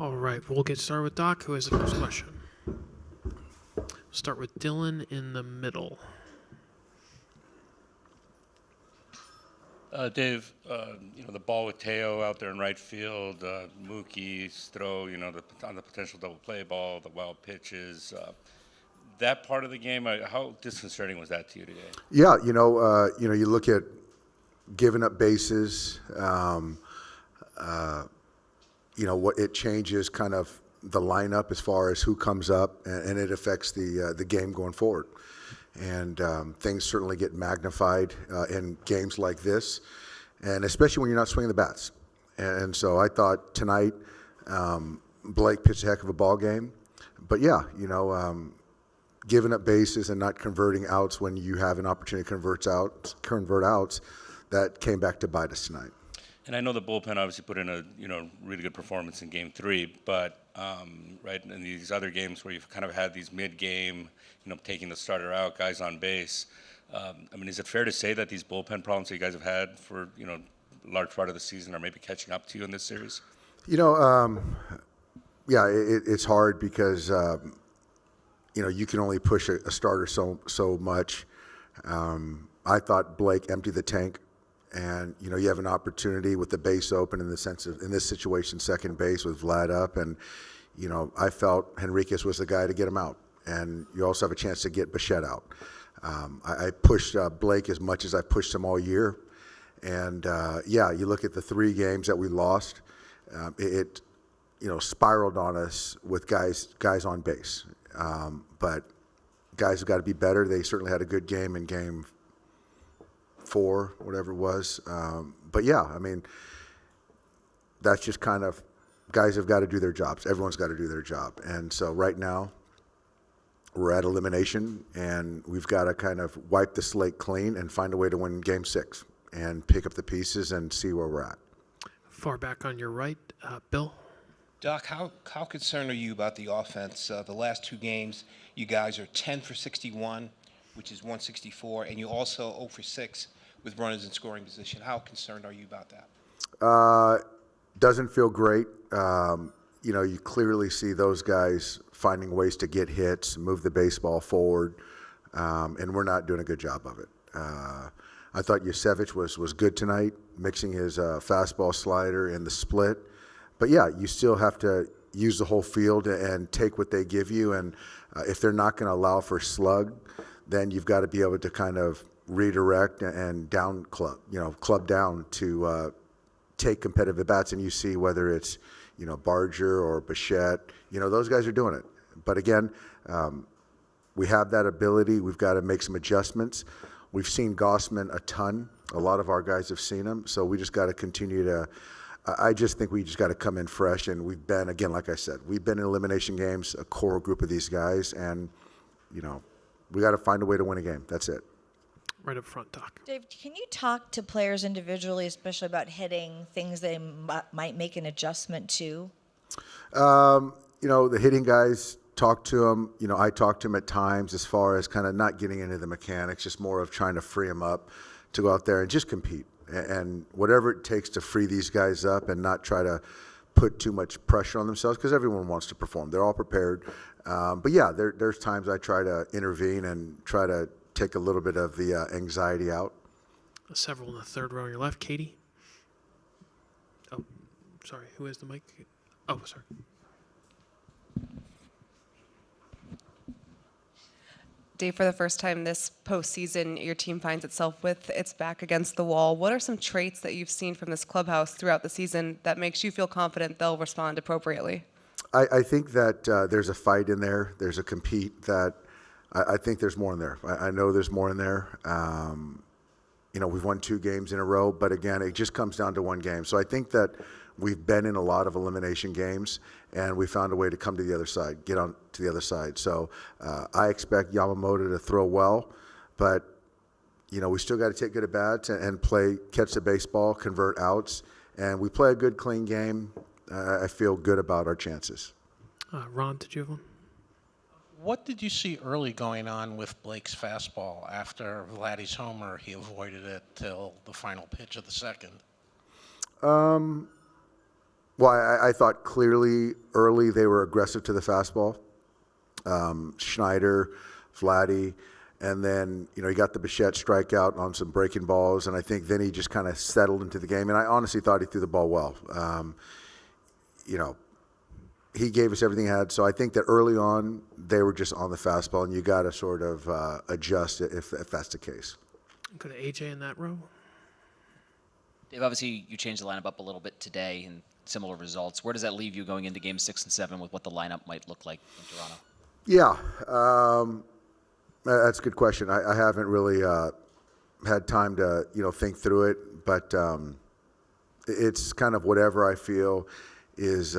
All right, we'll get started with Doc, who has the first question. Start with Dylan in the middle. Dave, the ball with Teo out there in right field, Mookie's throw, on the potential double play ball, the wild pitches, that part of the game, how disconcerting was that to you today? Yeah, you look at giving up bases. What it changes kind of the lineup as far as who comes up, and it affects the game going forward. And things certainly get magnified in games like this, and especially when you're not swinging the bats. And so I thought tonight Blake pitched a heck of a ball game. But yeah, giving up bases and not converting outs when you have an opportunity to convert outs, that came back to bite us tonight. And I know the bullpen obviously put in a really good performance in Game 3, but right in these other games where you've kind of had these mid-game, taking the starter out, guys on base. Is it fair to say that these bullpen problems that you guys have had for a large part of the season are maybe catching up to you in this series? Yeah, it's hard because you can only push a starter so much. I thought Blake emptied the tank. And, you have an opportunity with the base open in the sense of, in this situation, second base with Vlad up. And, I felt Henriquez was the guy to get him out. And you also have a chance to get Bichette out. I pushed Blake as much as I pushed him all year. And, you look at the 3 games that we lost, it spiraled on us with guys on base. But guys have got to be better. They certainly had a good game in Game 4, whatever it was. But yeah, that's just kind of, guys have got to do their jobs. Everyone's got to do their job. And so right now we're at elimination, and we've got to kind of wipe the slate clean and find a way to win Game 6 and pick up the pieces and see where we're at. Far back on your right, Bill. Doc, how concerned are you about the offense? The last 2 games, you guys are 10 for 61, which is 164, and you also 0 for 6 with runners in scoring position. How concerned are you about that? Doesn't feel great. You clearly see those guys finding ways to get hits, move the baseball forward, and we're not doing a good job of it. I thought Yusevich was good tonight, mixing his fastball slider and the split. But yeah, you still have to use the whole field and take what they give you. And if they're not going to allow for slug, then you've got to be able to kind of redirect and down club down to take competitive at bats. And you see whether it's, Barger or Bichette, those guys are doing it. But again, we have that ability. We've got to make some adjustments. We've seen Gossman a ton. A lot of our guys have seen him. So we just got to continue to, I just think we just got to come in fresh. And we've been, again, like I said, we've been in elimination games, a core group of these guys. And, we got to find a way to win a game. That's it. Right up front, Doc. Dave, can you talk to players individually, especially about hitting, things they might make an adjustment to? The hitting guys, talk to them. I talk to them at times as far as kind of not getting into the mechanics, just more of trying to free them up to go out there and just compete. And whatever it takes to free these guys up and not try to put too much pressure on themselves, because everyone wants to perform. They're all prepared. But yeah, there's times I try to intervene and try to take a little bit of the anxiety out. Several in the third row on your left. Katie? Oh, sorry. Who has the mic? Oh, sorry. Dave, for the first time this postseason, your team finds itself with its back against the wall. What are some traits that you've seen from this clubhouse throughout the season that makes you feel confident they'll respond appropriately? I think that there's a fight in there. There's a compete that I think there's more in there. I know there's more in there. We've won 2 games in a row, but again, it just comes down to one game. So I think that we've been in a lot of elimination games, and we found a way to come to the other side, get on to the other side. So I expect Yamamoto to throw well, but we still got to take good at bats and play, catch the baseball, convert outs, and we play a good, clean game. I feel good about our chances. Ron, did you have one? What did you see early going on with Blake's fastball? After Vladdy's homer, he avoided it till the final pitch of the second. Well, I thought clearly early they were aggressive to the fastball. Schneider, Vladdy, and then, you know, he got the Bichette strikeout on some breaking balls, and I think then he just kind of settled into the game, and I honestly thought he threw the ball well. You know, he gave us everything he had, so I think that early on they were just on the fastball, and you got to sort of adjust it if that's the case. Go to AJ in that row. Dave, obviously you changed the lineup up a little bit today and similar results. Where does that leave you going into game 6 and 7 with what the lineup might look like in Toronto? Yeah, that's a good question. I haven't really had time to, you know, think through it, but it's kind of whatever I feel is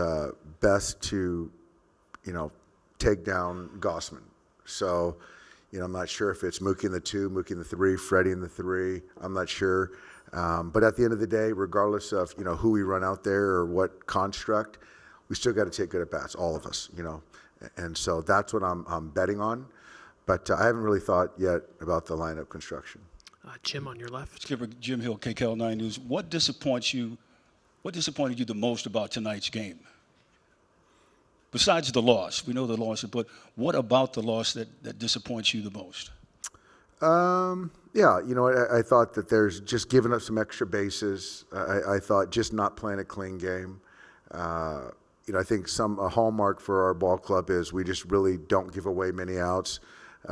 best to, you know, take down Gossman. So, you know, I'm not sure if it's Mookie in the 2, Mookie in the 3, Freddie in the 3. I'm not sure. But at the end of the day, regardless of, you know, who we run out there or what construct, we still got to take good at bats, all of us, you know. And so that's what I'm betting on. But I haven't really thought yet about the lineup construction. Jim on your left. Skipper Jim Hill, KCAL 9 News. What disappointed you the most about tonight's game? Besides the loss, we know the loss, but what about the loss that disappoints you the most? Yeah, you know, I thought that there's just giving up some extra bases. I thought just not playing a clean game. You know, I think a hallmark for our ball club is we just really don't give away many outs.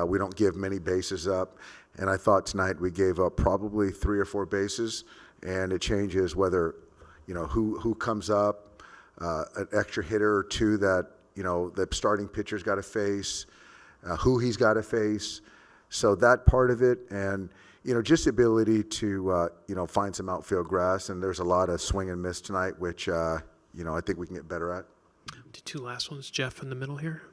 We don't give many bases up. And I thought tonight we gave up probably 3 or 4 bases, and it changes whether, you know, who comes up, an extra hitter or 2 that, you know, the starting pitcher's got to face, who he's got to face. So that part of it, and, you know, just the ability to, you know, find some outfield grass. And there's a lot of swing and miss tonight, which, you know, I think we can get better at. The 2 last ones, Jeff in the middle here.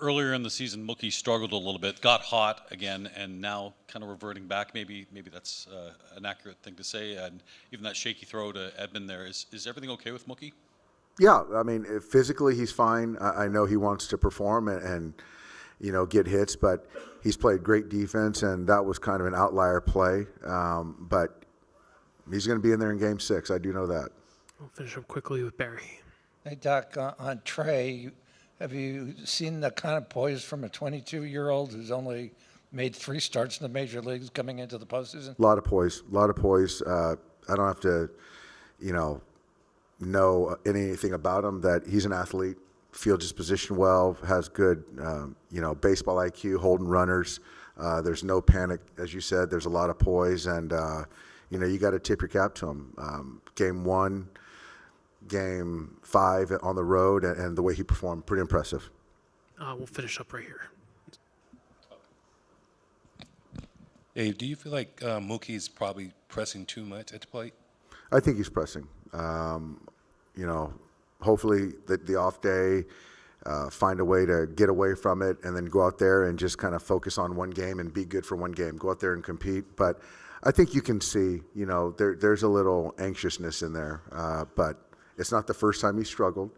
Earlier in the season, Mookie struggled a little bit, got hot again, and now kind of reverting back. Maybe that's an accurate thing to say. And even that shaky throw to Edmund there, is everything okay with Mookie? Yeah, I mean, physically he's fine. I know he wants to perform and you know, get hits, but he's played great defense, and that was kind of an outlier play. But he's going to be in there in Game 6. I do know that. We'll finish up quickly with Barry. Hey, Doc, on Trey, have you seen the kind of poise from a 22-year-old who's only made 3 starts in the major leagues coming into the postseason? A lot of poise. I don't have to, you know anything about him, that he's an athlete, fields his position well, has good, you know, baseball IQ, holding runners. There's no panic, as you said. There's a lot of poise, and, you know, you got to tip your cap to him. Game 1, Game 5 on the road, and the way he performed, pretty impressive. We'll finish up right here. Dave, do you feel like Mookie is probably pressing too much at the plate? I think he's pressing. You know, hopefully the off day, find a way to get away from it and then go out there and just kind of focus on one game and be good for one game. Go out there and compete. But I think you can see, you know, there's a little anxiousness in there. But it's not the first time he struggled.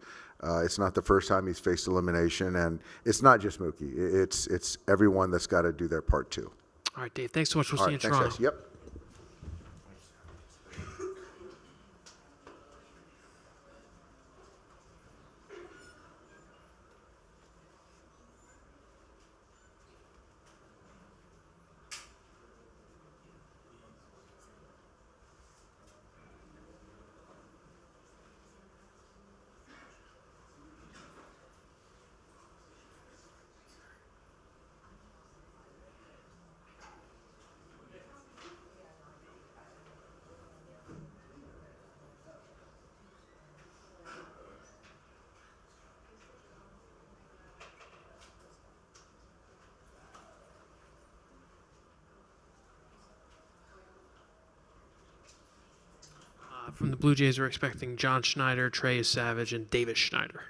It's not the first time he's faced elimination. And it's not just Mookie. It's everyone that's got to do their part too. All right, Dave, thanks so much. We'll All see you right, in thanks, Toronto. guys. Yep. From the Blue Jays, we're expecting John Schneider, Trey Savage, and Davis Schneider.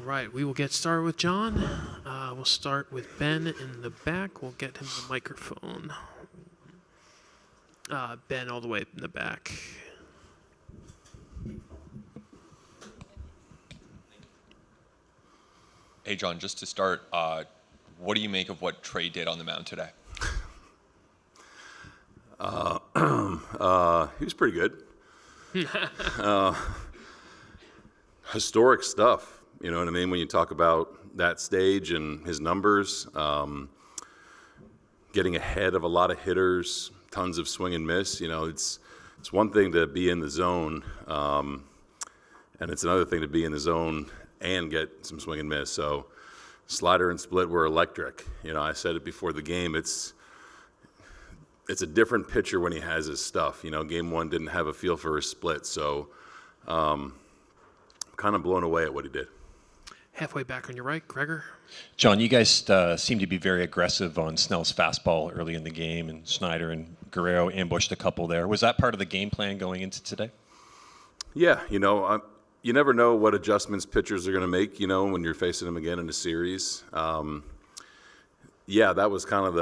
right, we will get started with John. We'll start with Ben in the back. We'll get him the microphone. Ben all the way in the back. Hey, John, just to start, what do you make of what Trey did on the mound today? He was pretty good. Historic stuff, you know what I mean? When you talk about that stage and his numbers, getting ahead of a lot of hitters, tons of swing and miss. You know, it's one thing to be in the zone, and it's another thing to be in the zone and get some swing and miss. So slider and split were electric. You know, I said it before the game. It's a different pitcher when he has his stuff. You know, game one didn't have a feel for his split, so kind of blown away at what he did. Halfway back on your right, Gregor. John, you guys seem to be very aggressive on Snell's fastball early in the game, and Schneider and Guerrero ambushed a couple there. Was that part of the game plan going into today? Yeah, you know, you never know what adjustments pitchers are going to make, you know, when you're facing them again in a series. Yeah, that was kind of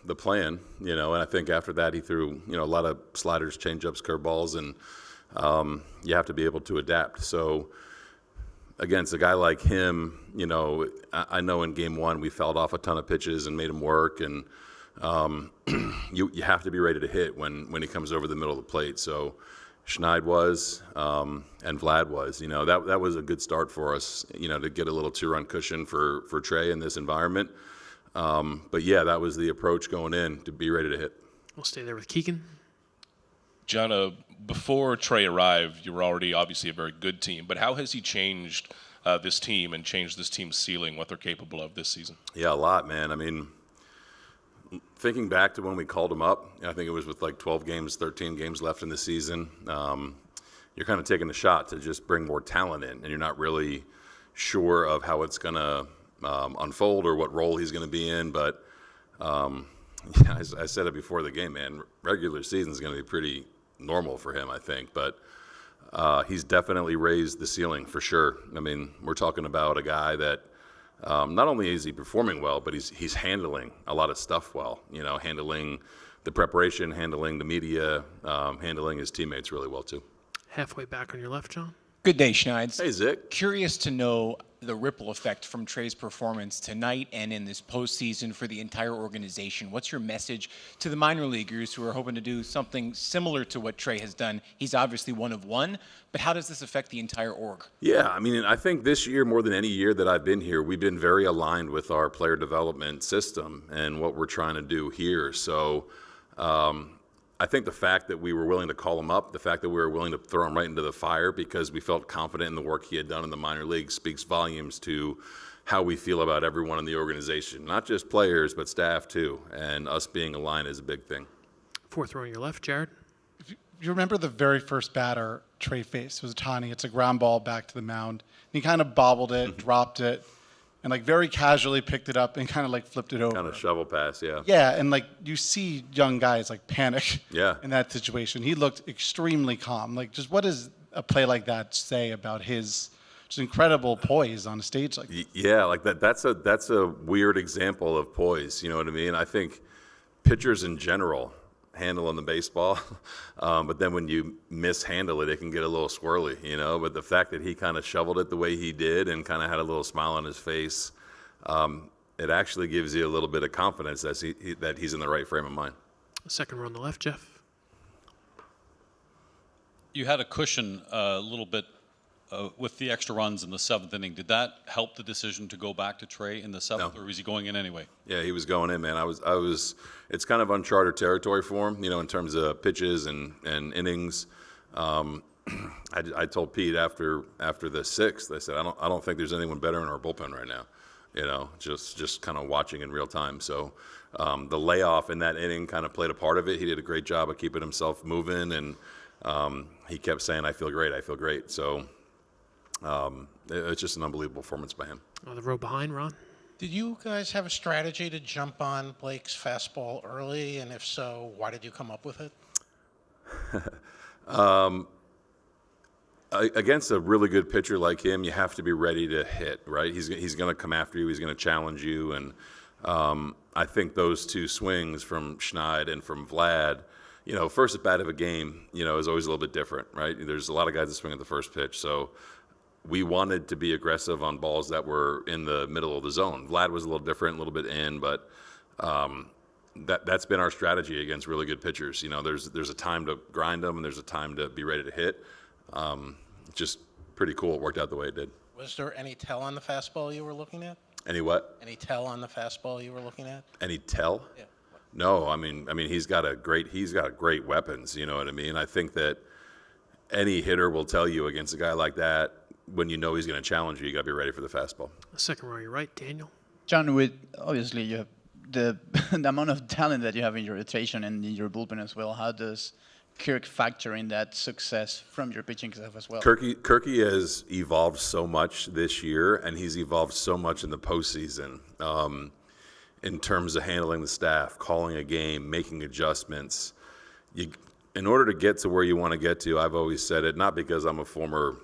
the plan, you know, and I think after that he threw, you know, a lot of sliders, changeups, curveballs, and you have to be able to adapt. So against a guy like him, you know, I know in game one we fouled off a ton of pitches and made him work, and you have to be ready to hit when he comes over the middle of the plate. So Schneider was, and Vlad was, you know, that was a good start for us, you know, to get a little 2-run cushion for Trey in this environment. But yeah, that was the approach going in, to be ready to hit. We'll stay there with Keegan. John, before Trey arrived, you were already obviously a very good team, but how has he changed this team and changed this team's ceiling, what they're capable of this season? Yeah, a lot, man. I mean, thinking back to when we called him up, I think it was with like 12 games, 13 games left in the season, you're kind of taking a shot to just bring more talent in, and you're not really sure of how it's going to unfold or what role he's going to be in. But yeah, I said it before the game, man, regular season is going to be pretty normal for him, I think. But he's definitely raised the ceiling for sure. I mean, we're talking about a guy that not only is he performing well, but he's handling a lot of stuff well, you know, handling the preparation, handling the media, handling his teammates really well too. Halfway back on your left, John. Good day, Schneids. Hey, Zick. Curious to know the ripple effect from Trey's performance tonight and in this postseason for the entire organization. What's your message to the minor leaguers who are hoping to do something similar to what Trey has done? He's obviously one of one, but how does this affect the entire org? Yeah, I mean, I think this year, more than any year that I've been here, we've been very aligned with our player development system and what we're trying to do here. So I think the fact that we were willing to call him up, the fact that we were willing to throw him right into the fire because we felt confident in the work he had done in the minor leagues speaks volumes to how we feel about everyone in the organization, not just players, but staff too. And us being aligned is a big thing. Fourth row on your left, Jared. You remember the very first batter Trey faced was Ohtani. It's a ground ball back to the mound. And he kind of bobbled it, dropped it, and like very casually picked it up and kind of like flipped it over. Kind of shovel pass, yeah. Yeah, and like you see young guys like panic in that situation. He looked extremely calm. Like, just what does a play like that say about his just incredible poise on a stage like that? Yeah, like that's a weird example of poise. You know what I mean? I think pitchers in general handling the baseball, but then when you mishandle it, it can get a little squirrely, you know. But the fact that he kind of shoveled it the way he did and kind of had a little smile on his face, it actually gives you a little bit of confidence that he's in the right frame of mind. Second row on the left, Jeff. You had a cushion a little bit with the extra runs in the seventh inning. Did that help the decision to go back to Trey in the seventh, or was he going in anyway? Yeah, he was going in, man. I was. It's kind of uncharted territory for him, you know, in terms of pitches and innings. I told Pete after the sixth, I said, I don't think there's anyone better in our bullpen right now. You know, just kind of watching in real time. So the layoff in that inning kind of played a part of it. He did a great job of keeping himself moving, and he kept saying, I feel great, I feel great. So it's just an unbelievable performance by him. The row behind, Ron. Did you guys have a strategy to jump on Blake's fastball early? And if so, why did you come up with it? against a really good pitcher like him, you have to be ready to hit, right? He's going to come after you. He's going to challenge you. And I think those two swings from Schneider and from Vlad, first at bat of a game, is always a little bit different, right? There's a lot of guys that swing at the first pitch. So we wanted to be aggressive on balls that were in the middle of the zone. Vlad was a little different, a little bit in, but that's been our strategy against really good pitchers. There's a time to grind them, and there's a time to be ready to hit. Just pretty cool. It worked out the way it did. Was there any tell on the fastball you were looking at? Any what? Any tell on the fastball you were looking at? Any tell? Yeah. No, I mean he's got great weapons. You know what I mean? I think that any hitter will tell you against a guy like that, when you know he's going to challenge you, you got to be ready for the fastball. Second row, you're right, Daniel. John, with obviously you have the amount of talent that you have in your rotation and in your bullpen as well, how does Kirk factor in that success from your pitching staff as well? Kirky has evolved so much this year, and he's evolved so much in the postseason in terms of handling the staff, calling a game, making adjustments. In order to get to where you want to get to, I've always said it, not because I'm a former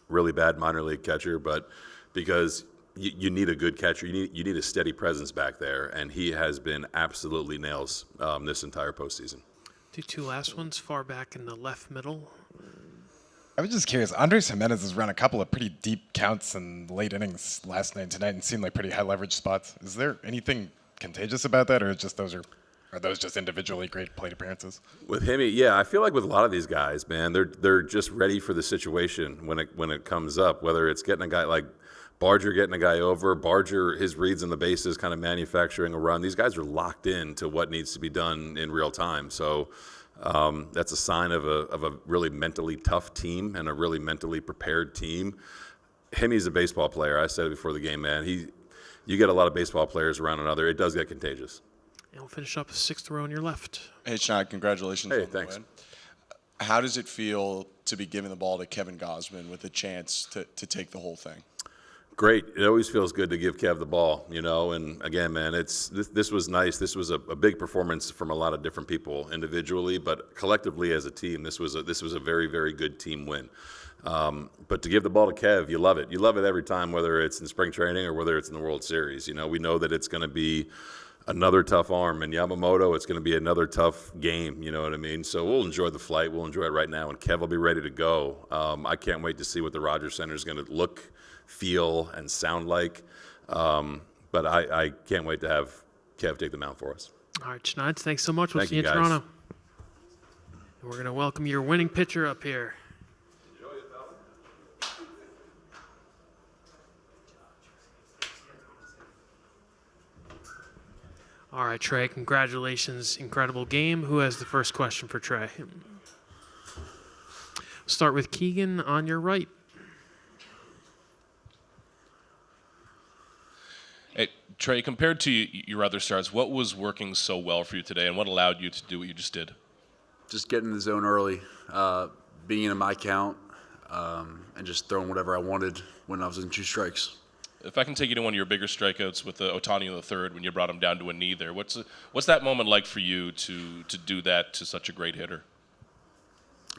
really bad minor league catcher, but because you need a good catcher. You need a steady presence back there, and he has been absolutely nails this entire postseason. Do two last ones, far back in the left middle. I was just curious. Andres Jimenez has run a couple of pretty deep counts in late innings last night and tonight and seemed like pretty high leverage spots. Is there anything contagious about that, or is just are those just individually great plate appearances? With him, yeah, I feel like with a lot of these guys, man, they're just ready for the situation when it comes up. Whether it's getting a guy like Barger getting a guy over, Barger, his reads on the bases, kind of manufacturing a run. These guys are locked in to what needs to be done in real time. So that's a sign of a really mentally tough team and a really mentally prepared team. He's a baseball player. I said it before the game, man. You get a lot of baseball players around another. It does get contagious. And we'll finish up sixth row on your left. Hey, Schneider, congratulations. Hey, on thanks. The win. How does it feel to be giving the ball to Kevin Gausman with a chance to take the whole thing? Great. It always feels good to give Kev the ball, And again, man, this was nice. This was a big performance from a lot of different people individually, but collectively as a team, this was a very, very good team win. But to give the ball to Kev, you love it. You love it every time, whether it's in spring training or whether it's in the World Series. We know that it's going to be another tough arm, and Yamamoto, it's going to be another tough game. You know what I mean? So we'll enjoy the flight. We'll enjoy it right now, and Kev will be ready to go. I can't wait to see what the Rogers Center is going to look, feel, and sound like. But I can't wait to have Kev take the mound for us. All right, Schneid, thanks so much. We'll Thank see you you, in guys. Toronto. And we're going to welcome your winning pitcher up here. All right, Trey, congratulations. Incredible game. Who has the first question for Trey? Start with Keegan on your right. Hey, Trey, compared to your other starts, what was working so well for you today, and what allowed you to do what you just did? Just getting in the zone early, being in my count, and just throwing whatever I wanted when I was in two strikes. If I can take you to one of your bigger strikeouts with Ohtani in the third when you brought him down to a knee there, what's that moment like for you to do that to such a great hitter?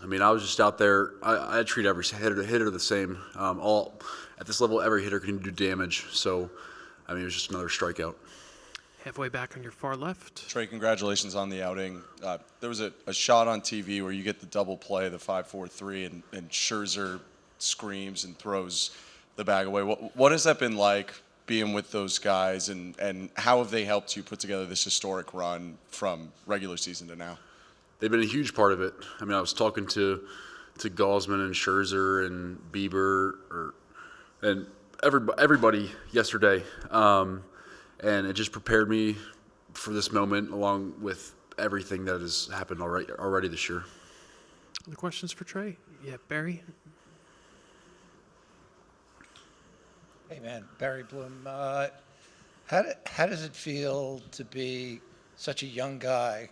I mean, I was just out there. I treat every hitter the same. At this level, every hitter can do damage. So, I mean, it was just another strikeout. Halfway back on your far left. Trey, congratulations on the outing. There was a shot on TV where you get the double play, the 5-4-3, and Scherzer screams and throws the bag away. What has that been like being with those guys, and how have they helped you put together this historic run from regular season to now? They've been a huge part of it. I mean, I was talking to Gausman and Scherzer and Bieber and everybody yesterday, and it just prepared me for this moment, along with everything that has happened already this year. Other questions for Trey? Yeah, Barry. Hey, man, Barry Bloom. How does it feel to be such a young guy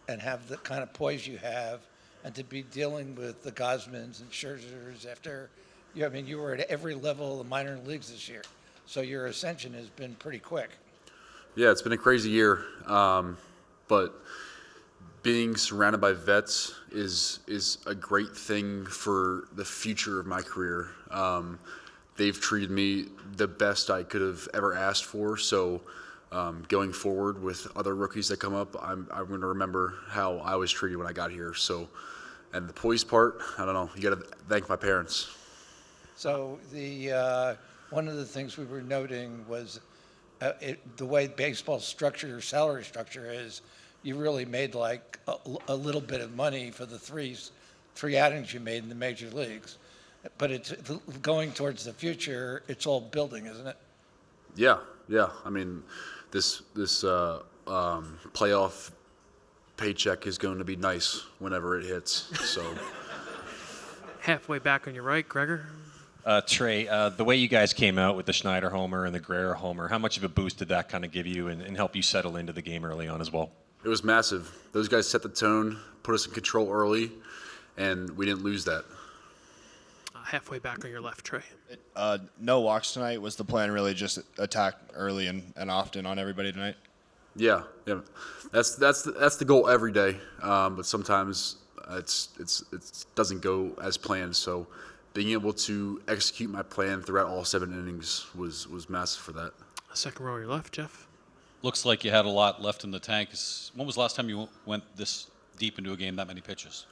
and have the kind of poise you have, and to be dealing with the Gausmans and Scherzers after, you were at every level of the minor leagues this year, so your ascension has been pretty quick. Yeah, it's been a crazy year, but being surrounded by vets is a great thing for the future of my career. They've treated me the best I could have ever asked for. So going forward with other rookies that come up, I'm going to remember how I was treated when I got here. So, and the poise part, I don't know. You got to thank my parents. So one of the things we were noting was the way baseball structure, salary structure is, you really made like a little bit of money for the three outings you made in the major leagues. But it's going towards the future. It's all building, isn't it? Yeah. I mean, this playoff paycheck is going to be nice whenever it hits. So Halfway back on your right, Gregor. Trey, the way you guys came out with the Schneider homer and the Guerrero homer, how much of a boost did that kind of give you and help you settle into the game early on as well? it was massive. Those guys set the tone, put us in control early, and we didn't lose that. Halfway back on your left, Trey. No walks tonight. Was the plan really just attack early and often on everybody tonight? Yeah. That's the goal every day. But sometimes it doesn't go as planned. So being able to execute my plan throughout all 7 innings was massive for that. Second row on your left, Jeff. Looks like you had a lot left in the tank. When was the last time you went this deep into a game, that many pitches?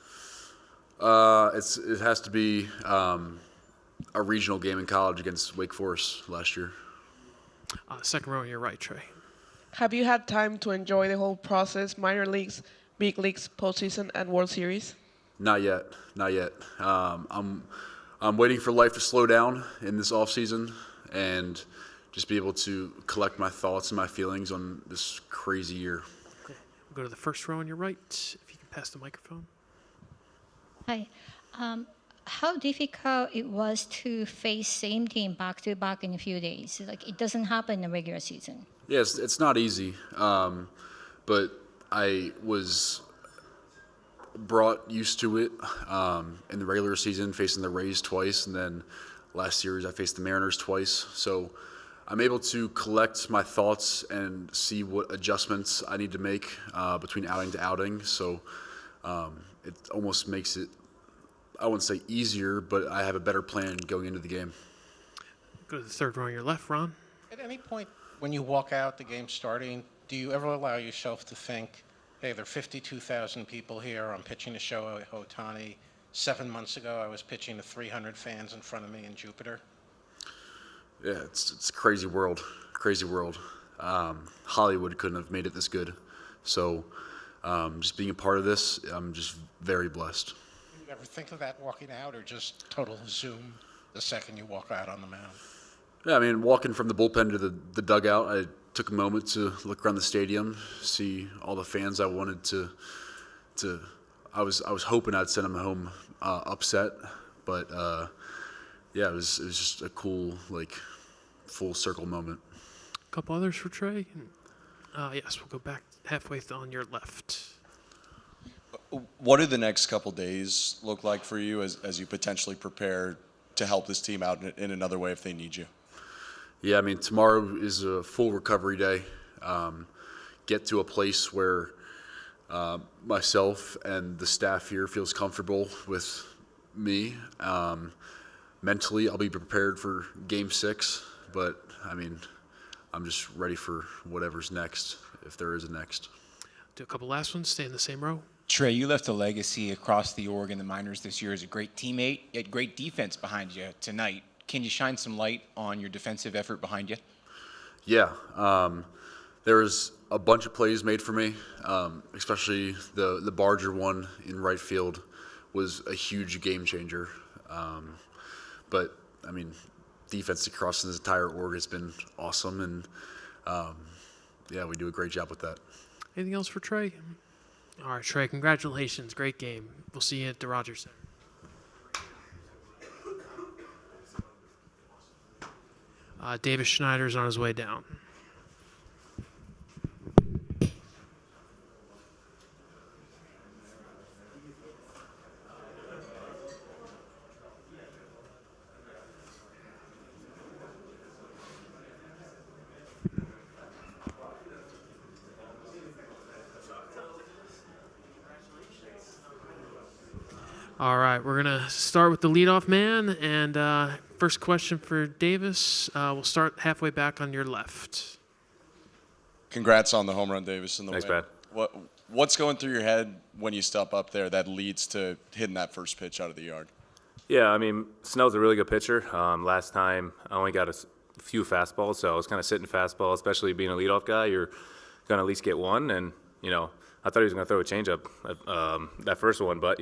It has to be a regional game in college against Wake Forest last year. Second row on your right, Trey. Have you had time to enjoy the whole process, minor leagues, big leagues, postseason, and World Series? Not yet. I'm waiting for life to slow down in this off season and just be able to collect my thoughts and my feelings on this crazy year. Okay. We'll go to the first row on your right. If you can pass the microphone. Hi. How difficult it was to face same team back to back in a few days? Like, it doesn't happen in the regular season. Yes, it's not easy, but I was brought used to it in the regular season, facing the Rays twice, and then last series I faced the Mariners twice. So I'm able to collect my thoughts and see what adjustments I need to make between outing to outing. So it almost makes it, I wouldn't say easier, but I have a better plan going into the game. Go to the third row on your left, Ron. At any point when you walk out, the game starting, do you ever allow yourself to think, hey, there are 52,000 people here, I'm pitching a show at Ohtani. 7 months ago, I was pitching to 300 fans in front of me in Jupiter? Yeah, it's a crazy world. Hollywood couldn't have made it this good. So just being a part of this, I'm just very blessed. Do you ever think of that walking out, or just total zoom the second you walk out on the mound? Yeah, I mean, walking from the bullpen to the dugout, I took a moment to look around the stadium, see all the fans I wanted to I was hoping I'd send them home upset, but yeah, it was just a cool, like, full circle moment. A couple others for Trey. Yes, we'll go back halfway on your left. What do the next couple days look like for you as you potentially prepare to help this team out in another way if they need you? Yeah, I mean, tomorrow is a full recovery day. Get to a place where myself and the staff here feels comfortable with me. Mentally, I'll be prepared for Game 6, but, I mean, I'm just ready for whatever's next, if there is a next. Do a couple last ones. Stay in the same row. Trey, you left a legacy across the org in the minors this year as a great teammate. You had great defense behind you tonight. Can you shine some light on your defensive effort behind you? Yeah. There was a bunch of plays made for me, especially the Barger one in right field was a huge game changer. But, I mean, defense across this entire org has been awesome, and, yeah, we do a great job with that. Anything else for Trey? All right, Trey, congratulations. Great game. We'll see you at the Rogers Center. Davis Schneider's on his way down. All right, we're going to start with the leadoff man. And first question for Davis. We'll start halfway back on your left. Congrats on the home run, Davis, in the Thanks, win. Brad. What's going through your head when you step up there that leads to hitting that first pitch out of the yard? Yeah, I mean, Snell's a really good pitcher. Last time I only got a few fastballs, so I was kind of sitting fastball, especially being a leadoff guy. You're going to at least get one. And, I thought he was going to throw a changeup that first one, but,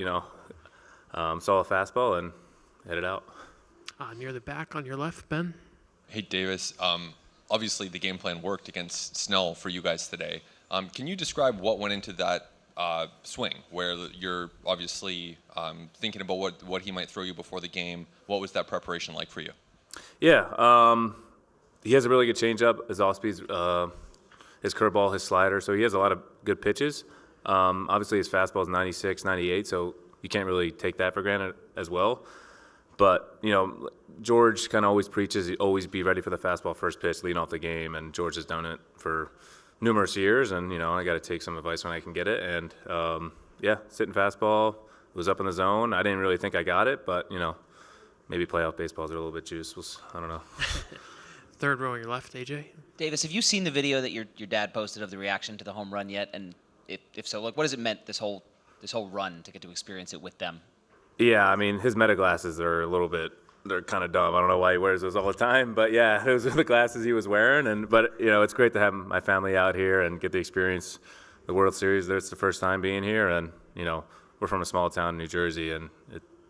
saw a fastball and hit it out. Near the back on your left, Ben. Hey, Davis. Obviously, the game plan worked against Snell for you guys today. Can you describe what went into that swing, where you're obviously thinking about what he might throw you before the game? What was that preparation like for you? Yeah, he has a really good changeup, his off-speed, his curveball, his slider, so he has a lot of good pitches. Obviously, his fastball is 96, 98, so you can't really take that for granted as well. But, George kind of always preaches, always be ready for the fastball first pitch, leading off the game, and George has done it for numerous years, and, I got to take some advice when I can get it. And, sitting fastball, was up in the zone. I didn't really think I got it, but, maybe playoff baseballs are a little bit juice. I don't know. Third row on your left, AJ. Davis, have you seen the video that your dad posted of the reaction to the home run yet? And if so, what has it meant this whole run to get to experience it with them? Yeah, I mean, his meta glasses are they're kind of dumb. I don't know why he wears those all the time, but yeah, those are the glasses he was wearing. But it's great to have my family out here and get to experience the World Series. It's the first time being here, and we're from a small town in New Jersey, and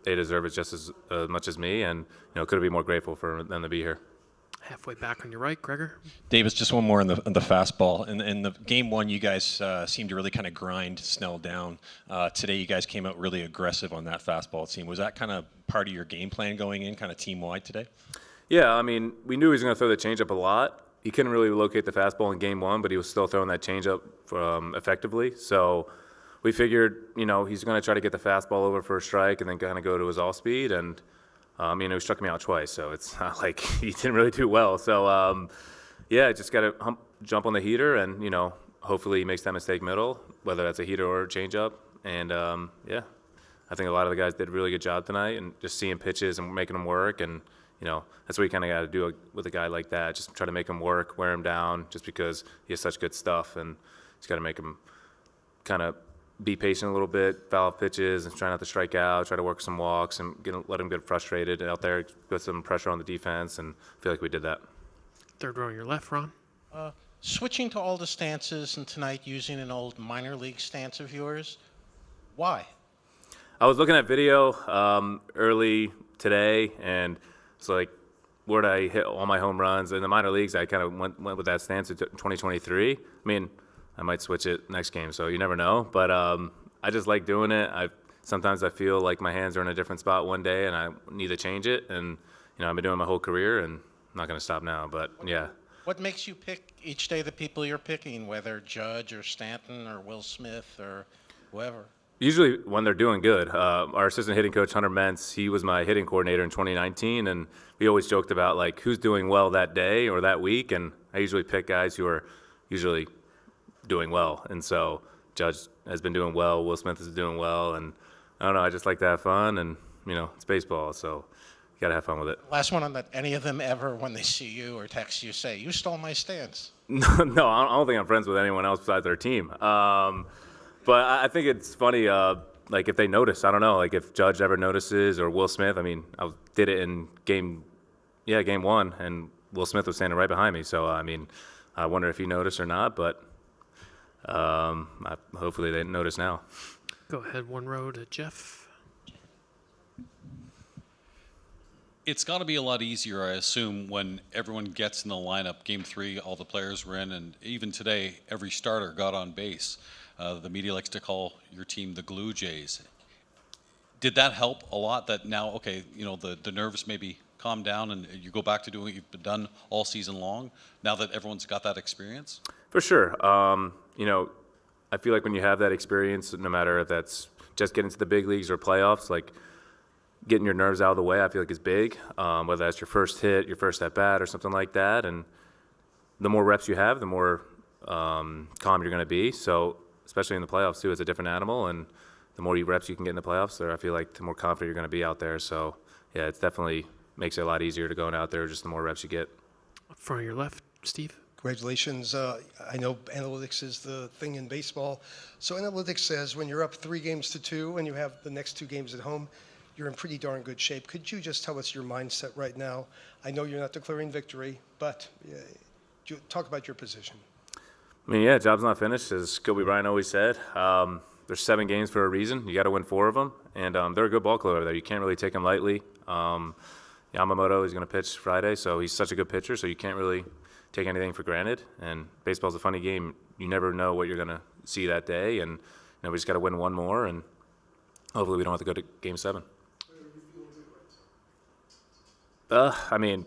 they deserve it just as much as me, and couldn't be more grateful for them to be here. Halfway back on your right, Gregor. Davis, just one more on the fastball. In the game one, you guys seemed to really kind of grind Snell down. Today, you guys came out really aggressive on that fastball team. Was that kind of part of your game plan going in, kind of team-wide today? Yeah, I mean, we knew he was going to throw the changeup a lot. He couldn't really locate the fastball in game one, but he was still throwing that changeup effectively. So we figured, he's going to try to get the fastball over for a strike and then kind of go to his off-speed. And he struck me out twice, so it's not like he didn't really do well. So, just got to jump on the heater, and, hopefully he makes that mistake middle, whether that's a heater or a changeup. And, I think a lot of the guys did a really good job tonight, and just seeing pitches and making them work. And, that's what you kind of got to do with a guy like that, just try to make him work, wear him down, just because he has such good stuff. And he's got to make him kind of be patient a little bit, foul off pitches, and try not to strike out, try to work some walks, and let him get frustrated out there, put some pressure on the defense, and I feel like we did that. Third row on your left, Ron. Switching to all the stances and tonight using an old minor league stance of yours, why? I was looking at video early today, and it's like, where'd I hit all my home runs? In the minor leagues, I kind of went with that stance in 2023. I mean, I might switch it next game, so you never know. But I just like doing it. Sometimes I feel like my hands are in a different spot one day, and I need to change it. And I've been doing it my whole career, and I'm not going to stop now. But yeah. What makes you pick each day the people you're picking, whether Judge or Stanton or Will Smith or whoever? Usually when they're doing good. Our assistant hitting coach, Hunter Mentz, he was my hitting coordinator in 2019, and we always joked about like who's doing well that day or that week. And I usually pick guys who are usually doing well, and so Judge has been doing well, Will Smith is doing well, and I don't know, I just like to have fun, and it's baseball, so you gotta have fun with it. Last one on that, any of them ever, when they see you or text you, say, you stole my stance? No, I don't think I'm friends with anyone else besides their team. But I think it's funny, like if they notice, I don't know, like if Judge ever notices, or Will Smith. I mean, I did it in game one, and Will Smith was standing right behind me, so I wonder if he noticed or not, but hopefully they notice now. Go ahead, one row to Jeff. It's got to be a lot easier, I assume, when everyone gets in the lineup. Game 3, all the players were in, and even today, every starter got on base. The media likes to call your team the Glue Jays. Did that help a lot, that now, okay, the nerves maybe calm down and you go back to doing what you've done all season long, now that everyone's got that experience? For sure. I feel like when you have that experience, no matter if that's just getting to the big leagues or playoffs, like getting your nerves out of the way, I feel like is big, whether that's your first hit, your first at bat, or something like that. And the more reps you have, the more calm you're going to be. So especially in the playoffs too, it's a different animal. And the more reps you can get in the playoffs, I feel like the more confident you're going to be out there. So, yeah, it definitely makes it a lot easier to go out there just the more reps you get. Up front of your left, Steve. Congratulations. I know analytics is the thing in baseball. So analytics says when you're up 3-2 and you have the next 2 games at home, you're in pretty darn good shape. Could you just tell us your mindset right now? I know you're not declaring victory, but talk about your position. I mean, yeah, job's not finished, as Kobe Bryant always said. There's 7 games for a reason. You got to win 4 of them, and they're a good ball club over there. You can't really take them lightly. Yamamoto is going to pitch Friday, so he's such a good pitcher, so you can't really take anything for granted. And baseball's a funny game. You never know what you're going to see that day, and we just got to win 1 more, and hopefully we don't have to go to Game 7. I mean,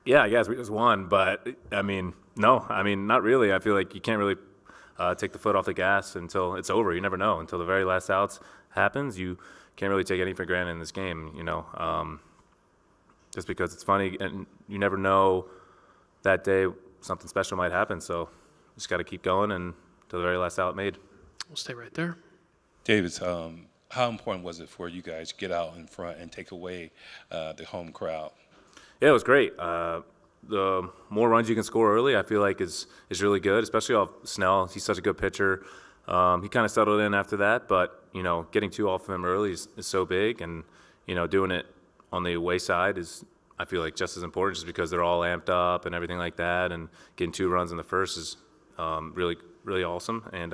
yeah, I guess we just won, but I mean, no, I mean, not really. I feel like you can't really take the foot off the gas until it's over. You never know. Until the very last outs happens, you can't really take anything for granted in this game, just because it's funny, and you never know that day something special might happen. So just got to keep going and until the very last out made. We'll stay right there. Davis, how important was it for you guys to get out in front and take away the home crowd? Yeah, it was great. The more runs you can score early, I feel like is really good, especially off Snell. He's such a good pitcher. He kind of settled in after that, but getting 2 off of him early is so big, and doing it on the away side is, I feel like, just as important, just because they're all amped up and everything like that, and getting 2 runs in the first is really, really awesome. And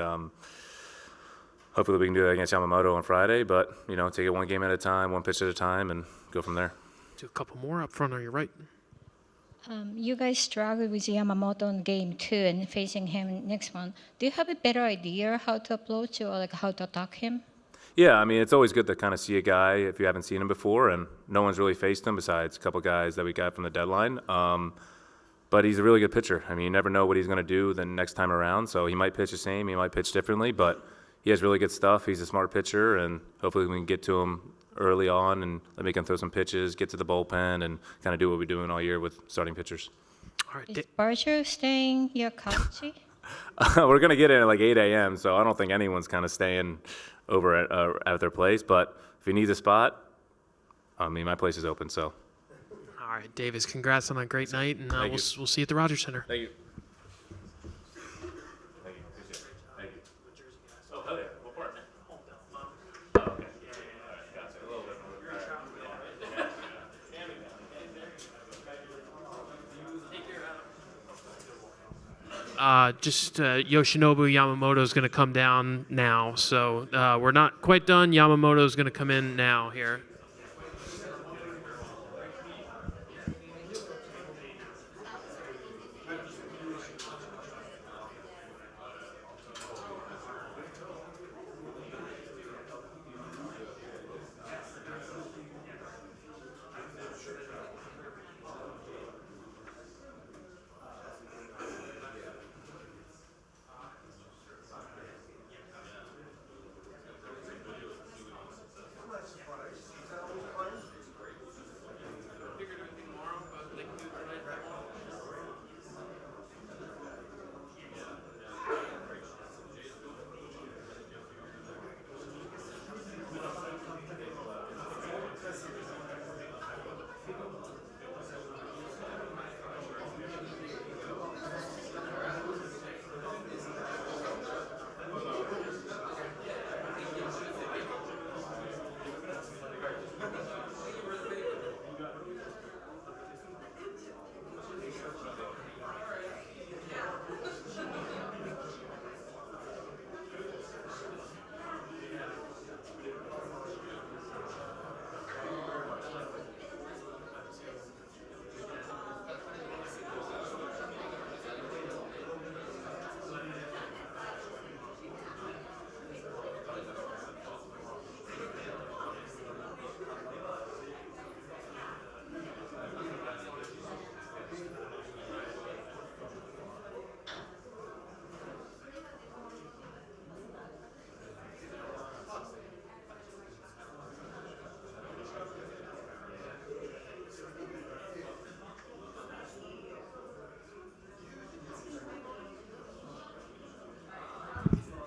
hopefully we can do that against Yamamoto on Friday, but take it 1 game at a time, 1 pitch at a time, and go from there. Do a couple more up front on your right. You guys struggled with Yamamoto in Game 2 and facing him next one. Do you have a better idea how to approach or like how to attack him? Yeah, I mean, it's always good to kind of see a guy if you haven't seen him before, and no one's really faced him besides a couple guys that we got from the deadline. But he's a really good pitcher. I mean, you never know what he's going to do the next time around, so he might pitch the same, he might pitch differently, but he has really good stuff. He's a smart pitcher, and hopefully we can get to him early on and let me throw some pitches, get to the bullpen, and kind of do what we're doing all year with starting pitchers. All right, Is Barger staying your coach? We're going to get in at like 8 a.m., so I don't think anyone's kind of staying over at their place. But if he needs a spot, I mean, my place is open. So. All right, Davis, congrats on a great night, and we'll see you at the Rogers Center. Thank you. Yoshinobu Yamamoto is going to come down now, so we're not quite done. Yamamoto is going to come in now here.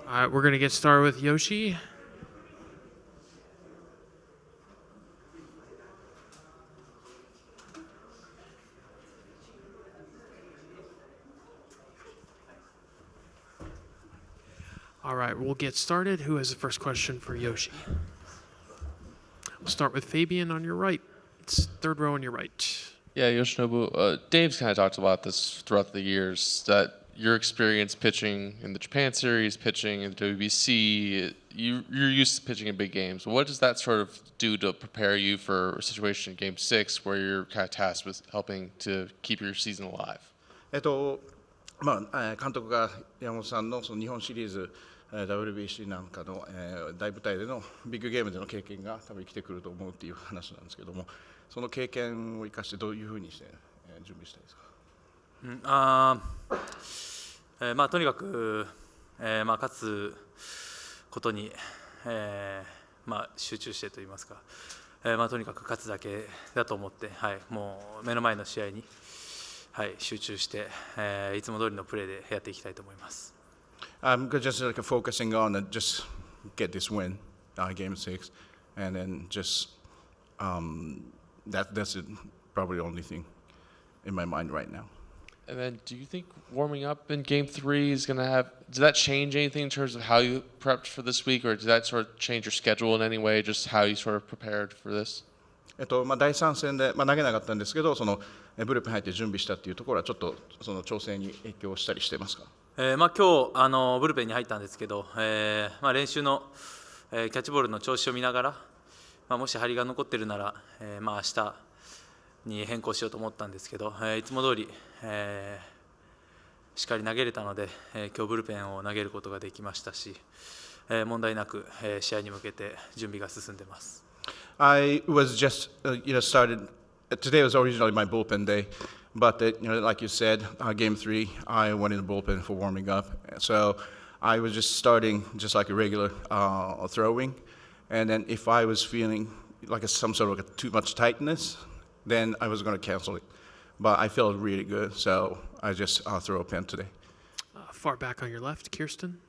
All right, we're going to get started with Yoshi. All right, we'll get started. Who has the first question for Yoshi? We'll start with Fabian on your right. It's third row on your right. Yeah, Yoshinobu, Dave's kind of talked about this throughout the years, that your experience pitching in the Japan Series, pitching in the WBC, you're used to pitching in big games. What does that sort of do to prepare you for a situation in Game 6 where you're kind of tasked with helping to keep your season alive? 監督が山本さんのその日本シリーズ、WBC なんかの、大舞台でのビッグゲームでの経験が多分生きてくると思うっていう話なんですけども、その経験を生かしてどういうふうにして、準備したいですか？とにかく、勝つことに、集中してといいますか、とにかく勝つだけだと思って、もう目の前の試合に、集中して、いつも通りのプレーでやっていきたいと思います。Just like focusing on just get this win, Game 6, and then just that's it, probably the only thing in my mind right now. And then do you think warming up in Game 3 is going to have, does that change anything in terms of how you prepped for this week, or does that sort of change your schedule in any way, just how you sort of prepared for this? 第3戦で、投げなかったんですけど、そのブルペン入って準備したっていうところはちょっとその調整に影響したりしてますか？今日ブルペンに入ったんですけど、練習の、キャッチボールの調子を見ながら、もし張りが残ってるなら、明日に変更しようと思ったんですけど、いつも通り、しっかり投げれたので、今日ブルペンを投げることができましたし、問題なく、試合に向けて準備が進んでます。I was just, started. Today was originally my bullpen day, but like you said, Game 3, I went in the bullpen for warming up. So I was just starting just like a regular throwing, and then if I was feeling like some sort of too much tightness, then I was going to cancel it. But I felt really good, so I just threw a pen today. Far back on your left, Kirsten.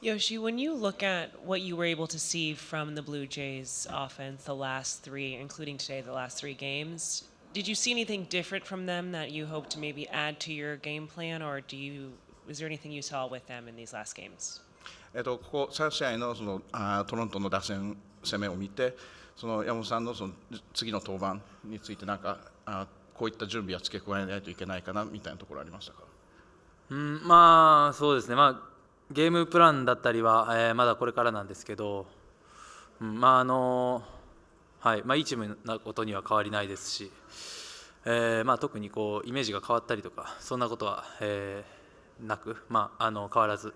Yoshi, when you look at what you were able to see from the Blue Jays offense the last three, including today, the last three games, did you see anything different from them that you hope to maybe add to your game plan, or is there anything you saw with them in these last games? ここ3試合のそのトロントの打線攻めを見て、その山本さんのその次の登板についてなんかこういった準備は付け加えないといけないかなみたいなところありましたか？そうですね。ゲームプランだったりは、まだこれからなんですけど、いいチームなことには変わりないですし、特にこうイメージが変わったりとかそんなことは、なく、変わらず、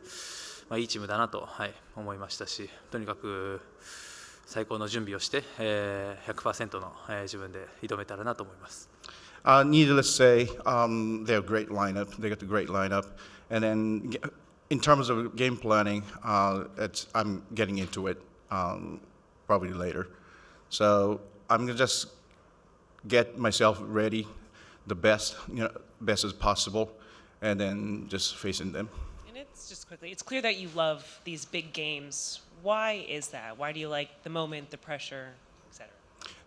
いいチームだなと、思いましたし、とにかく最高の準備をして、100% の、自分で挑めたらなと思います。Needless to say, they're a great lineup. They got a great lineup, and then in terms of game planning, I'm getting into it probably later. So I'm gonna just get myself ready, the best as possible, and then just facing them. And it's just quickly, it's clear that you love these big games. Why is that? Why do you like the moment, the pressure, etc.?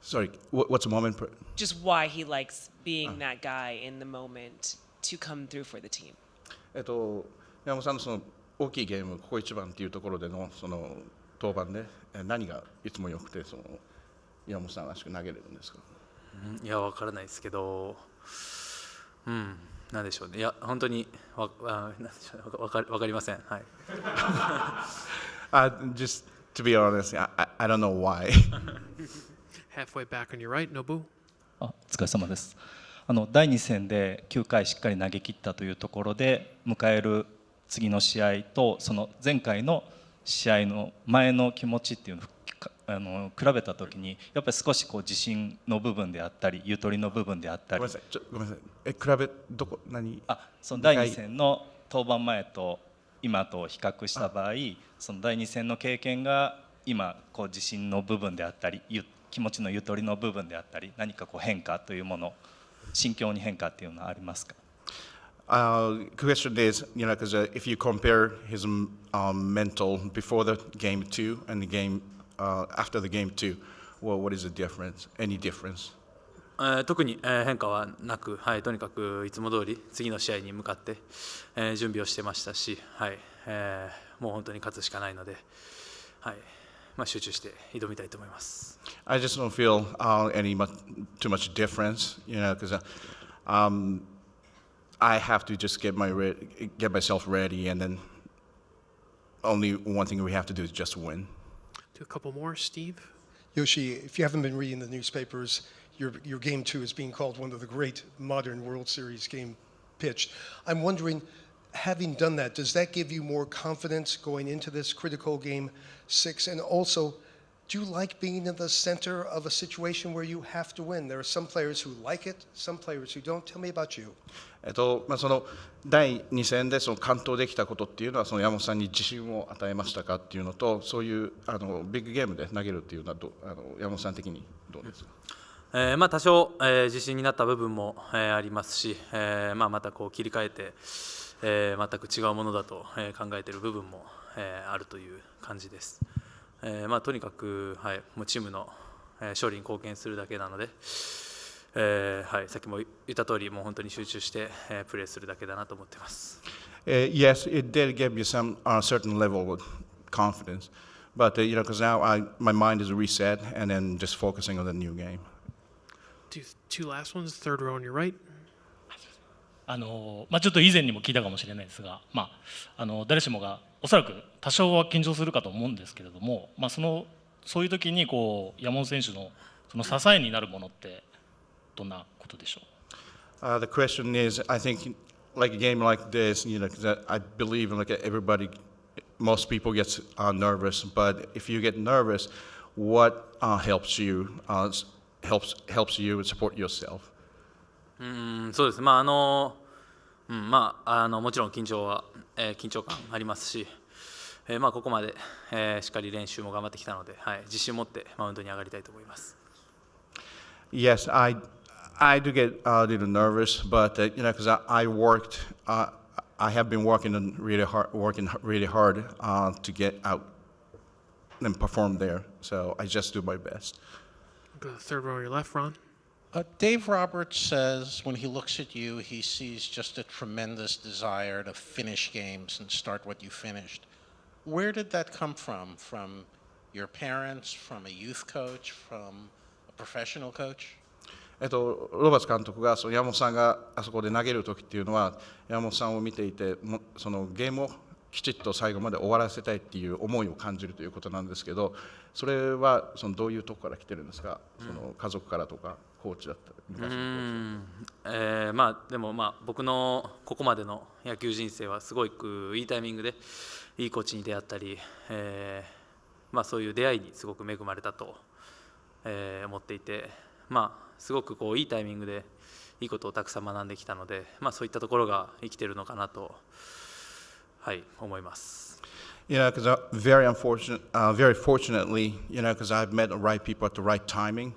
Sorry, what's the moment? Just why he likes being that guy in the moment to come through for the team. 山本さんのその大きいゲーム、ここ一番っていうところでのその登板で何がいつも良くてその山本さんらしく投げれるんですか？いや、分からないですけど、なんでしょうね。いや、本当に分かりません。はい。Just to be honest, I don't know why. Halfway back on your right, Nobu. お疲れ様です。第2戦で9回しっかり投げ切ったというところで迎える次の試合とその前回の試合の前の気持ちっていうのを比べたときにやっぱり少しこう自信の部分であったりゆとりの部分であったり。ごめんなさい。比べどこ何？その第2戦の登板前と今と比較した場合、その第2戦の経験が今こう自信の部分であったり気持ちのゆとりの部分であったり何かこう変化というもの心境に変化っていうのはありますか？Question is, because if you compare his mental before the game 2 and the game after the game 2, well, what is the difference? Any difference? 特に変化はなく、はい、とにかくいつも通り次の試合に向かって、準備をしてましたし、はいもう本当に勝つしかないので、はい集中して挑みたいと思います。I just don't feel too much difference, because I have to just get myself ready, and then only one thing we have to do is just win. Do a couple more, Steve. Yoshi, if you haven't been reading the newspapers, your game 2 is being called one of the great modern World Series game pitched. I'm wondering, having done that, does that give you more confidence going into this critical game 6? And also, do you like being in the center of a situation where you have to win? There are some players who like it, some players who don't. Tell me about you. その第2戦でその完投できたことっていうのはその山本さんに自信を与えましたかっていうのと、そういうビッグゲームで投げるっていうのは山本さん的にどうですか？多少、自信になった部分も、ありますし、またこう切り替えて、全く違うものだと、考えている部分も、あるという感じです。とにかく、もうチームの、勝利に貢献するだけなので、さっきも言った通り、もう本当に集中して、プレーするだけだなと思っています。Yes, it did give you some certain level of confidence, but because now my mind is reset and then just focusing on the new game. Two last ones, third row on your right. ちょっと以前にも聞いたかもしれないですが、誰しもがおそらく多少は緊張するかと思うんですけれども、そういう時にこう山本選手のその支えになるものってどんなことでしょう？ The question is, I think, like a game like this, because I believe like everybody, most people get nervous, but if you get nervous, what helps you support yourself? そうです。もちろん緊張感ありますし、ここまで、しっかり練習も頑張ってきたので、自信を持ってマウンドに上がりたいと思います。Yes, I do get a little nervous, but because I have been working really hard to get out and perform there. So I just do my best. Go to the third row on your left, Ron. Dave Roberts says when he looks at you, he sees just a tremendous desire to finish games and start what you finished. Where did that come from? From your parents, from a youth coach, from a professional coach? ロバーツ監督が山本さんがあそこで投げる時っていうのは山本さんを見ていてそのゲームをきちっと最後まで終わらせたいっていう思いを感じるということなんですけど、それはそのどういうところから来てるんですか？その家族からとかコーチだったり昔のコーチ。でも僕のここまでの野球人生はすごくいいタイミングでいいコーチに出会ったり、そういう出会いにすごく恵まれたと、思っていて、すごくこういいタイミングでいいことをたくさん学んできたので、そういったところが生きているのかなと、思います。Because very fortunately, because I've met the right people at the right timing,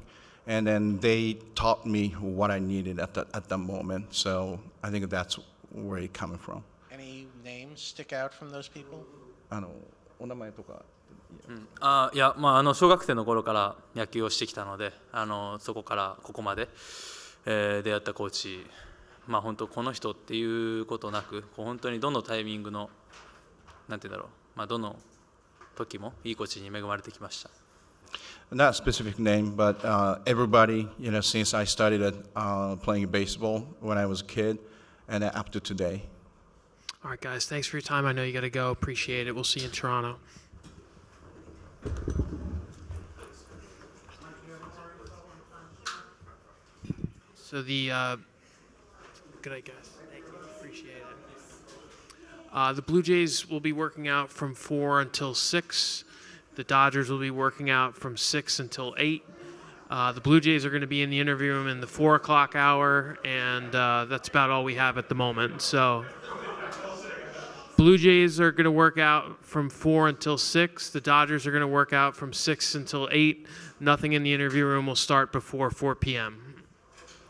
and then they taught me what I needed at that moment. So I think that's where it's coming from. Any names stick out from those people? お名前とか。いや、小学生の頃から野球をしてきたので、そこからここまで、出会ったコーチ、本当この人っていうことなく、本当にどのタイミングのなんていうんだろう、どの時もいいコーチに恵まれてきました。Not a specific name, but everybody, since I started playing baseball when I was a kid, and up to today. All right, guys, thanks for your time. I know you got to go. Appreciate it. We'll see you in Toronto. So good night, guys. Thank you. Appreciate it. The Blue Jays will be working out from 4 until 6. The Dodgers will be working out from 6 until 8. The Blue Jays are going to be in the interview room in the 4 o'clock hour, and that's about all we have at the moment. So Blue Jays are going to work out from 4 until 6. The Dodgers are going to work out from 6 until 8. Nothing in the interview room will start before 4 p.m.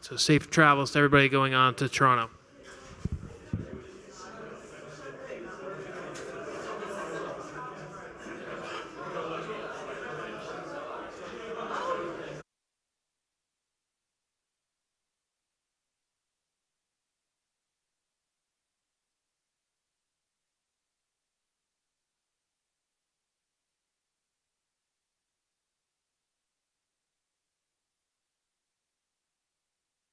So safe travels to everybody going on to Toronto.